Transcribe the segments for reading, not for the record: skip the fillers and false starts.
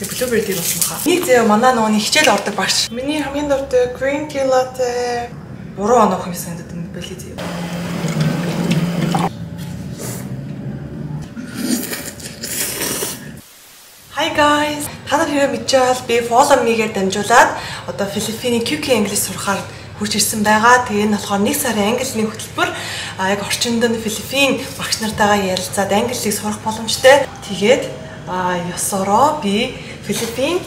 Blueberry болсон баха. Нэг зөө манай нөгөө хичээл ордог багш. Миний хамгийн дуртай green tea latte. Буруу онох юм санагдаад байна бэлээ зөө. Hi guys. Та нар хэрэг мэдчихвэл би Follow Me-гээр дамжуулаад одоо Филиппиний QK англи сурахаар хүрч ирсэн байгаа. Тэгээ энэ болохоор 1 сарын английн хөтөлбөр яг орчинд нь Филиппин багш нартайгаа ярилцаад англиг сурах боломжтой. Тэгээд ёсороо би Филиппин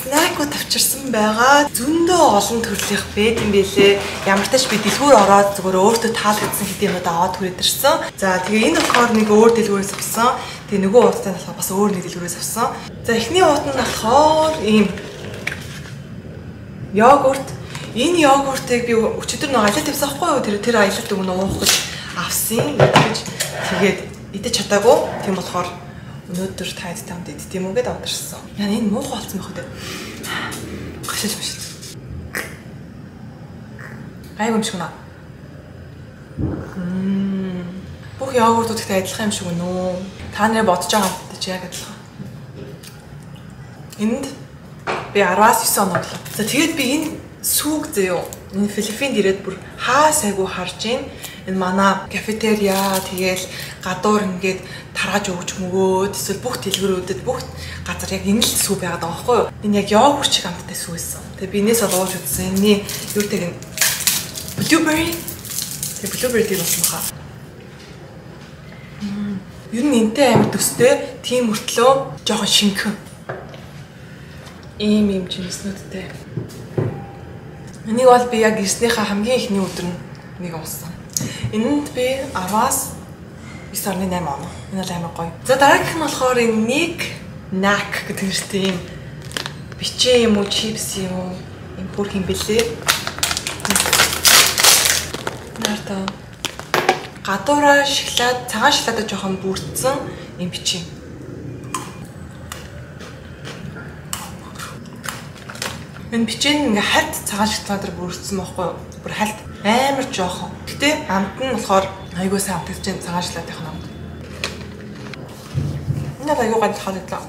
снэкүүд авчирсан байгаа. Зөндөө олон төрлийнх байд юм бэлээ. Ямар ч тач би дэлгүүр ороод зүгээр өөртөө таалагдсан хэдийнүүд аваад хүрээд ирсэн. За тэгээ энэ болохоор нэг өөр дэлгүүрээс авсан. Тэгээ нөгөө ууттай болохоор бас өөр нэг дэлгүүрээс авсан. За эхний уут нь болохоор ийм йогурт. Энэ йогуртыг би өчигдөр нэг аялал тавьсан байхгүй юу? Тэр аялалд өгнө уух гэж авсан. Тэгээд идэж чадаагүй. Тийм болохоор өнөөдөр таад тамд идэх юм уу гэдээ бодчихсон. Яа энэ муухай болсон байх үү? Гашиж биш. Гайг юм шиг наа. Бүх йогуртууд ихтэй адилхан юм шиг өнөө. Та нэр бодож байгаа юм чи яг адилхан. Энд би 10-аас 9 оноо болоо. За тэгээд би энэ сүг зөө. Энэ Филиппинд ирээд бүр хаа сайгүй харж гин. Энэ манай кафетерия тэгээл гадуур ингээд тарааж өгч мөгөөд эсвэл бүх дэлгүүрүүдэд бүх газар яг энэ л сүг байгаад байгаа байхгүй юу? Энэ яг йогурт шиг амттай сүг байсан. Тэгээ би энэс олгож үзсэн. Энэний юу гэдэг нь blueberry. Тэгээ blueberry дээр болсон баха. Юу н энтэй амт төстэй тийм мөртлөө жоохон шинхэн. Ийм жимснүүдтэй. Энийг бол би яг ирснийхаа хамгийн ихний өдөр нэг унсан. Энэнд би 10-аас 9.8 оноо. Энэ бол амар гоё. За дараагийнх нь болохоор нэг нак гэдэг нэртэй юм бичээ юм уу, чипс юм уу, юм бүр юм бэлээ. Нарта гадуураа шоколад, цагаан шоколадд жоохон бүрдсэн юм бичээ. Энэ бичээ нь ингээ хальт цагаан шоколадаар бүрдсэн байхгүй юу? Бүр хальт амар жоохон. Гэтэ амт нь болохоор айгуу сайн амтгаж чинь цагаан шоколадын амт. Энэ айгуу гад хаалтлаа.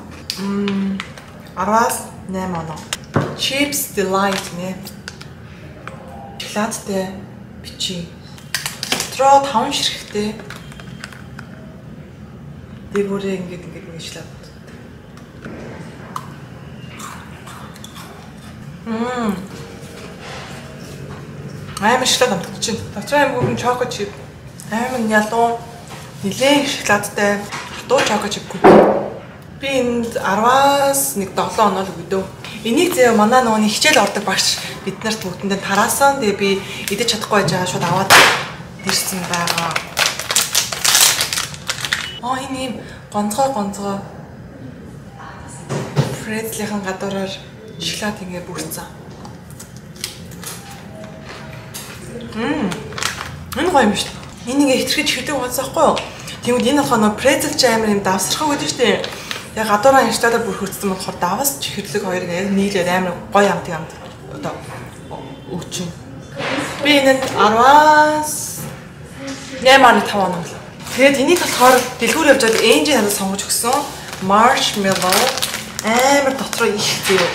10-аас 8 оноо. Chips Delight нэ. Шоколадтай бичээ. Дотроо 5 ширхэгтэй. Дээгүүрээ ингээд шоколад. Амар шоколад амтгаж чинь. Дотроо аим гүрэн чоко чип. Амар ялуу нэлээд шоколадтай хатуу чоко чип гүр. Би энд 10-аас 7 оноо л өгдөө. Энийг зөө манай нөгөө хичээл ордог багш бид нарт бүгдэндээ тараасан. Тэгээ би идэж чадахгүй байж байгаа шууд аваад ирсэн байгаа. Энэ юм гонцгой Фредлийн гадуураар шоколад ингэ бүрдсэн. Энэ гоё юм шүү дээ. Энийг ихтгэж хэдэг гоцсоохгүй юу? Тэгвэл энэ болохоор нөө презел ч амар юм давсрах гэдэг шүү дээ. Яг гадуураа шоколадаар бүр хөрцсөн болохоор давас чихэрлэг хоёрыг яг нийлээд амар гоё амтыг амт одоо өгч юм. Би энэ 10-аас 8.5 оноо. Тэгээд энийг болохоор дэлгүүр явж байгаад энжин надад сонгож өгсөн. Marshmallow амар дотроо их зөө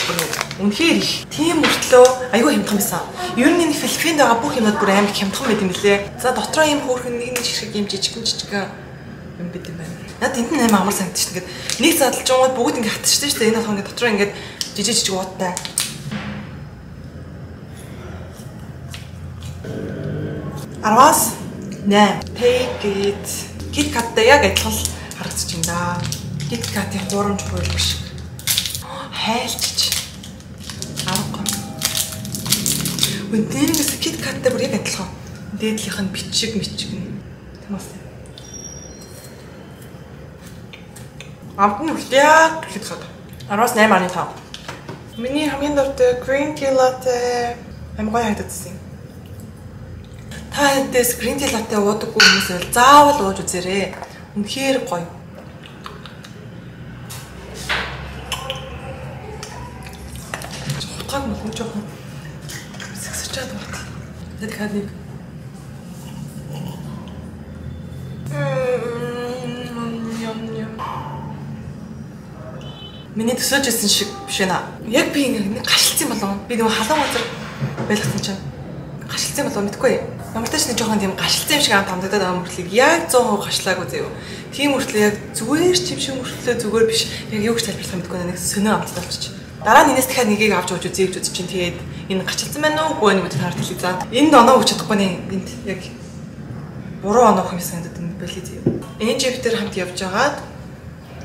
үнэхээр их. Тийм мөртлөө айгүй хямдхан байсан. Ер нь энэ Филиппинд байгаа бүх юмуд бүр амар хямдхан байт юм лээ. За дотроо ийм хөөрхөн нэг шиг юм жижигэн юм байт юм байна. Надад энд нь амар амар санагдчих. Ингээд нэг задлж байгаа бүгд ингээд хатчихсан шүү дээ. Энэ болохоор ингээд дотроо ингээд жижиг ууттай. Арвас 8. Take it. KitKat-тай яг адилхан харагдаж байна да. KitKat-ийн гурамж буйл биш. Хайлтч. Арга. Үнэндээс KitKat-тай бүр яг адилхан. Дээдлийнх нь бичиг нь. Тийм үү? Амт нь яг KitKat. 10-аас 8.5. Миний хамгийн дуртай green tea latte амар гоё харагдсан юм. Та эндээс green tea latte уудаггүй хүмүүс байл заавал ууж үзээрэй. Үнэхээр гоё. Хутгаг мөн жоохон сэгсчээд байна. Тэд хадыг. Миний төсөөлжсэн шиг биш ээ. Яг би нэг гашилсан болов. Би нэг халуун газар байлгасан чинь гашилсан болов мэдгүй. Ямар ч нэг жоохон тийм гашилсан юм шиг хамдагдаад байгаа мөртлийг яг 100% гашлаагүй заяа. Тийм мөртлөө яг зүгээр чим шиг мөртлөө зүгээр биш. Яг юу гэж тайлбарлах мэдгүй нэг сөнөө амттай болчих. Дараа нь энэс дахиад нэгийг авч ууж үзье гэж үзэж чинь тэгээд энэ гачилсан байна уу үгүй нэг хараад хэлээ за. Энд оноо өгч чадахгүй нэ. Энд яг буруу оноо өгөх юм санагдаад байна байли заяа. Энэ жиптер хамт явж байгаад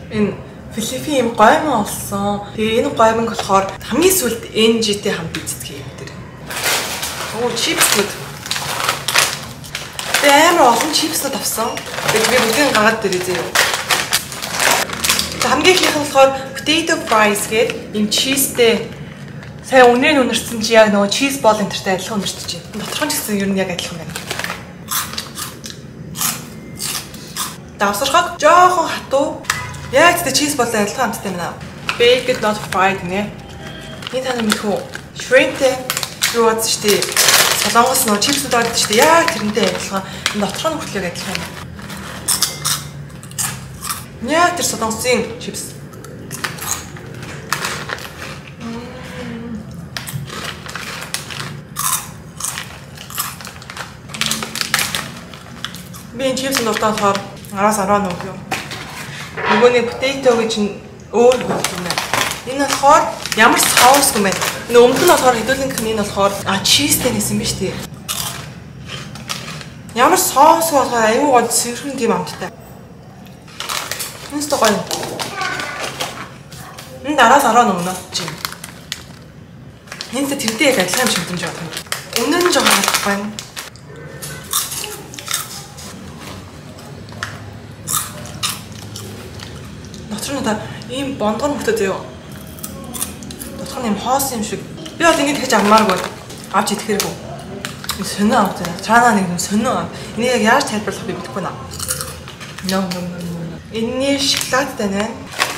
энэ Филиппин юм гоймон олсон. Тэгээ энэ гоймонг болохоор хамгийн сүүлд NG-тэй хамт үздэг юм дээр. Оо чипсүүд. Тэгээ амар олон чипсүүд авсан. Тэгээ би бүгдийг гаргаад дээрээ заяа. Хамгийн их нь болохоор potato fries гэдэг юм cheeseтэй. Сая үнэн үнэрсэн чи яг нөгөө cheese ball энтертэй адилхан үнэрсэж байна. Доторх нь ч гэсэн ер нь яг адилхан байна. Давсархаг жоохон хатуу. Яг тэ cheese ball адилхан амттай байна. Baked not fried нэ. Энэ тань мэдэх үү? Shrimpтэй юу бац штий. Солонгос нөгөө чипсүүд байдаг штий. Яг тэрнтэй адилхан. Доторх нь хүртлэг адилхан байна. Яг тэр солонгосын чипс. Би энэ чипс нуртаа болохоор 10-10 нүг юм. Нөгөөний potato гэж өөр хөлт юм байна. Энэ болохоор ямар соус юм бэ? Өмнө нь болохоор хэдүүлэн энэ болохоор cheese-тэй нэсэн биз дээ. Ямар соус болохоор аюу гол сэрхэн тийм амттай. Энэ ч гоё. Энэ 10-10 нүг чинь. Энд тэрдээ яг адилхан юм шиг дэмж байна. Өмнө нь жоохон алах байна. Доторх нь ийм бондгон мөхтэй заяа. Доторх нь ийм хоос юм шиг. Би бол ингэж хийж аммааргүй. Авч идэхэргүй. Сонин авт байна. Цаанаа нэг юм сонин ав. Энийг яг яаж тайлбарлах би мэдэхгүй наа. No. Энэ шоколадтай байна.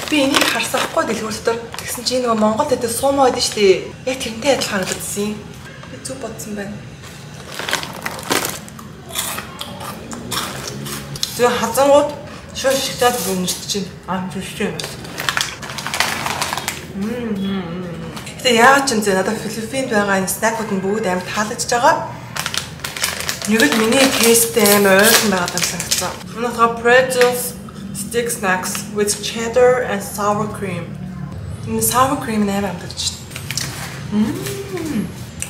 Би энийг харсахгүй дэлгүүр дотор. Тэгсэн чинь нөгөө Монгол дэд суумаа байдаг шүү дээ. Яг тэрнтэй адилхан харагдсан. Би зүг бодсон байна. Зөв хазангууд шууд шоколад үнэрч чинь амжилттай юм. Тэгээ яагаад ч юм зэ надад Филиппинд байгаа энэ снакууд нь бүгд амар таалагдж байгаа. Нэг л миний тесттэй амар ойрхон байгаа юм санагдсан. Өнөөдөр pretzels stick snacks with cheddar and sour cream. Энэ sour cream амар амтлагч байна.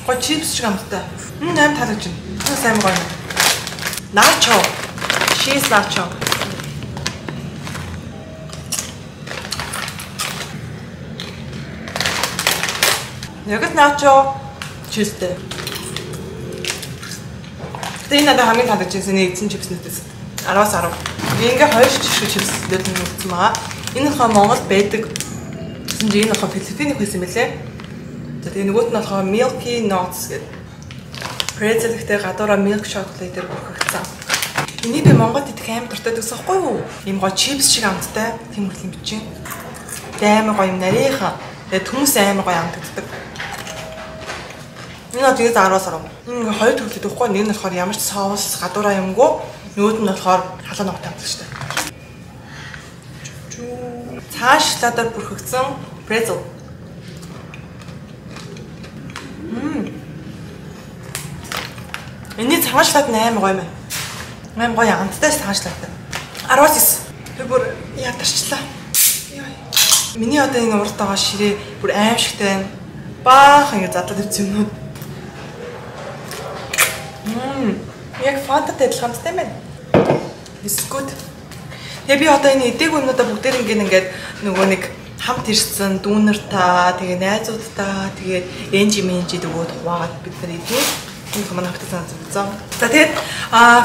Гоо чипс шиг амттай. Амар таалагдж байна. Энэ сайн гоё. Nacho. Cheese nacho. Яг л nacho cheeseтэй. Тэгээ надад хамгийн таалагдсан нэг эзэн чипснүүдээс 10-10. Ингээ хоёр жишг чипснүүд нэмэгдсэн байгаа. Энэ болохоор Монголд байдаг. Гэсэн чинь энэ болохоор Филиппиний хөлс юм билээ. За тэгээ нөгөөт нь болохоор Milky Nuts гэдэг. Pretzel ихтэй гадуураа milk chocolate-ээр бүрхэгдсэн. Энийг би Монголд идэх амар дуртай гэсэн байхгүй юу? Ийм гоё чипс шиг амттай тийм хөрлөм бичэн. Амар гоё юм нарийнхан. Тэгээ хүмүүс амар гоё амтдаг. Энэ тэгээд 10-10. Энэ хоёр төрлөд өгөхгүй. Нэг нь болохоор ямар ч соус гадуураа юмгүй. Нөгөөд нь болохоор халуун ногтой амтдаг шүү дээ. Цааш шоколадаар бүрхэгдсэн pretzel. Эний цагаан шоколад 8 гоё юм. 8 гоё амттай цагаан шоколад. 19. Би бүр ядарчлаа. Миний одоо энэ урд байгаа ширээ бүр аимшигтай байна. Баахан ингэ задлаад ирсэн юм. Яг фантатай адилхантай байна. Бискут. Тэгээ би одоо энэ эдэг өнөдөө бүгдээр ингээд нөгөө нэг хамт ирсэн дүүнертаа, тэгээ найзуудтаа, тэгээд энжи дөгөөд хуваагаад бид нар идэх. Энэ хүмүүс хавтаа санагдсан. За тэгээд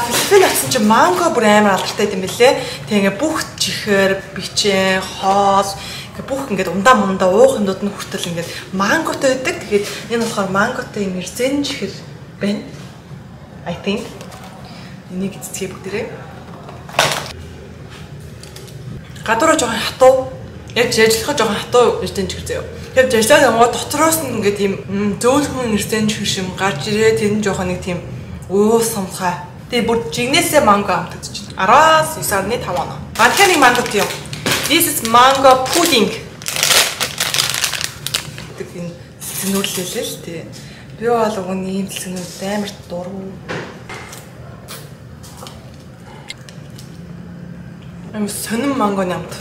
Филиппин атсан чинь манго бүр амар алдартай юм билээ. Тэгээ бүх чихэр, бичээ, хоол бүх ингээд ундаа уух юмнууд нь хүртэл ингээд манготой байдаг. Тэгээд энэ болохоор манготой юм ирсэн чихэр байна. I think энийг эцэцгээ бүгдээрээ. Гадуураа жоохон хатуу. Яг жижиглэхэ жоохон хатуу ирсэн чихэр заяа. Тэгээд жижиглээд яваа дотроос нь ингээд ийм зөөлхөн ирсэн чихэр шим гарч ирээ. Тэр нь жоохон нэг тийм уусамхай. Тэгээд бүр жигнэсээ манго амтдаж байна. 19.5 оноо. Банканы манго тийм. This is mango pudding. гэдэг энэ цэцгнүүлээ л тий. Би бол өгний ийм цэцгнүүд амар дургу. Амар сонин мангоны амт.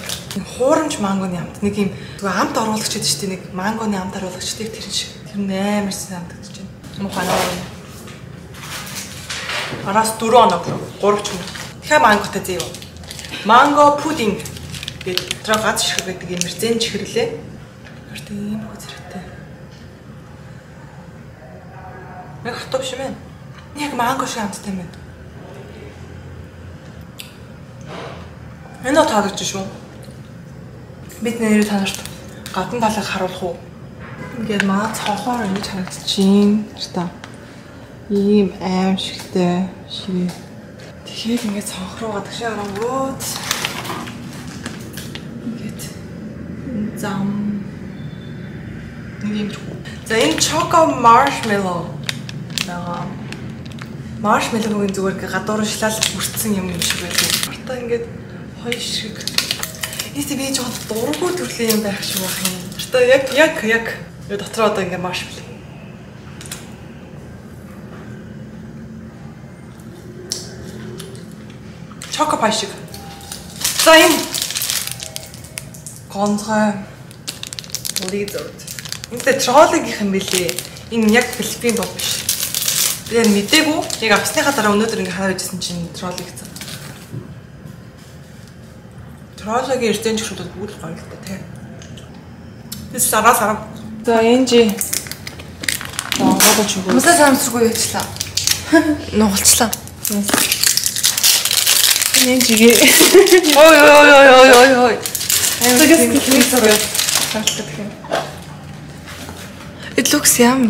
Хуурамч мангоны амт. Нэг юм амт оруулагч гэдэг чинь нэг мангоны амт оруулагчдыг тэр шиг. Тэр амар санагдаж байна. Мухана. Араас 4 оног 3 ч юм. Тэгэхээр манготой зэв. Манго пудинг гэдэг тэр гац шиг гэдэг юм зэн чихэрлээ. Өөртөө ийм хөө зэрэгтэй. Яг хатуу биш юм байна. Яг манго шиг амттай юм байна. Энэ таалагдж шүү. Бид нэр танарт гадна талыг харуулах уу? Ингээд маа цонхоор ингэж харагдчихин. Тэ. Ийм аим шигтэй шиг. Тэгэхээр ингээд цонх руугаа тэгш харангууд. Ингээд зам. Нэг юм. За энэ choco marshmallow. Аа. Marshmallow-гийн зүгээр гадуур шалал бүрдсэн юм шиг байлаа. Ортой ингээд хоёр шиг. Ийс би жоохон дургуй төрлийн юм байх шиг байх юм. Ортой яг дотроо одоо ингээд marshmallow. Choco pie шиг. За энэ гонцгой лизард. Энэтэй троллигийнх юм билээ. Энэ яг Филиппин бол биш. Би яг мэдээгүй. Яг авсныхаа дараа өнөөдөр ингэ хараад байсан чинь троллиг гэсэн. Троллигийн эрдэнэ чөтгүүд бүгд гоё л та тий. Тэс сараа. За энэ жи. Гол чөтгүүд. Мусаа самсргүй яачлаа. Нугалчлаа. Энэ жигээ. Ой. Тэгээс хэлээ. It looks yum.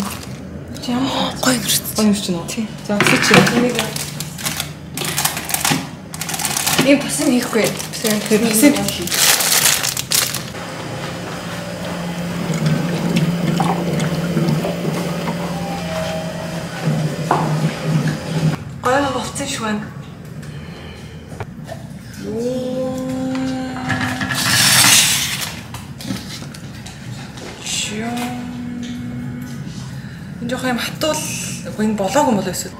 Гоё нэрч. Гоё нэрч нөө. Тий. За чи энийг ийм басан хийхгүй. басан хий. Гоё болцсон шүү байна. Энэ жоох юм хатуул энэ болоогүй болоо эсвэл.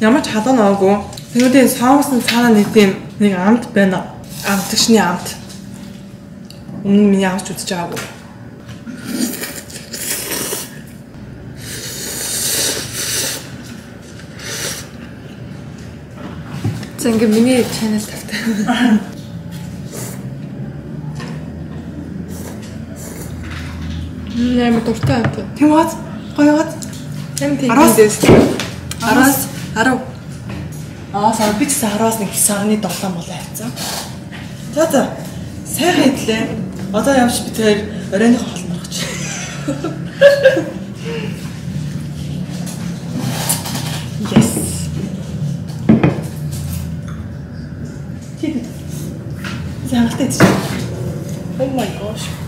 Ямар ч халуун аагүй. Тэгвэл сонгосон цаана нэг амт байна. Амтгчны амт. Өмнө нь миний авч үзэж байгаагүй. За ингээ миний channel тавтай. Нэмэ дуртай амт. Тийм бац. Гоё бац. Тэм тиймээс. Араас 10. Сар би ч 10-аас нэг 9.7 болоо хайцсан. За. Сайхан идлээ. Одоо явж би тэр оройныхоо холд орох чи. Yes. Зангтай чи. Oh my gosh.